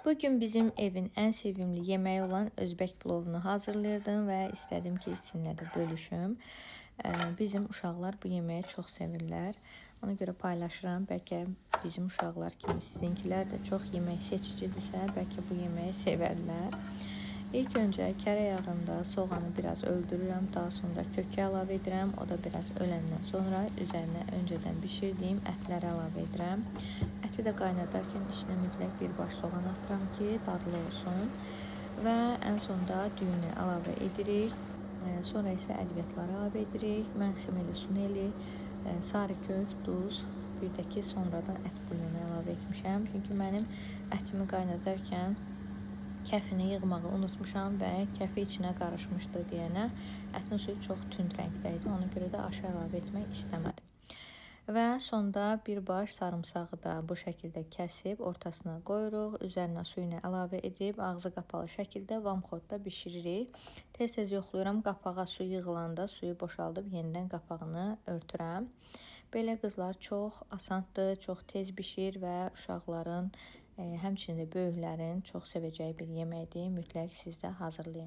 Bugün bizim evin en sevimli yemeği olan Özbək plovunu hazırlayırdım ve istedim ki sizinlə də bölüşüm. Bizim uşaqlar bu yemeği çok sevirlər. Ona göre paylaşıram. Bəlkə bizim uşaqlar kimi sizinkilər də çox yemək seçicidirsə, bəlkə bu yemeği sevərlər. İlk önce kərə yağında soğanı biraz öldürürəm. Daha sonra kökü əlavə edirəm. O da biraz öləndən sonra üzerine önceden bişirdiyim ətləri əlavə edirəm. Əti də qaynadarkən içine mütləq bir baş soğan atıram ki, dadlı olsun. Və ən sonda düyünü əlavə edirik. Sonra isə ədviyyatları əlavə edirik. Mən ximeli suneli, sarı kök, duz, bir də ki sonradan ət bulyonu əlavə etmişəm. Çünki mənim ətimi qaynadarkən kəfini yığmağı unutmuşam və kəfi içinə qarışmışdı deyənə ətin suyu çox tünd rəngdə idi. Ona görə də aşı əlavə etmək istəmədim. Və sonda bir baş sarımsağı da bu şəkildə kəsib ortasına qoyuruq. Üzərinə suyunu əlavə edib ağzı qapalı şəkildə vamxodda bişiririk. Tez-tez yoxlayıram. Qapağa su yığılanda suyu boşaldıb yenidən qapağını örtürəm. Belə qızlar çox asandır, çox tez bişir və uşaqların, həmçinin də böyüklərin çox sevəcəyi bir yeməkdir. Mütləq siz də hazırlayın.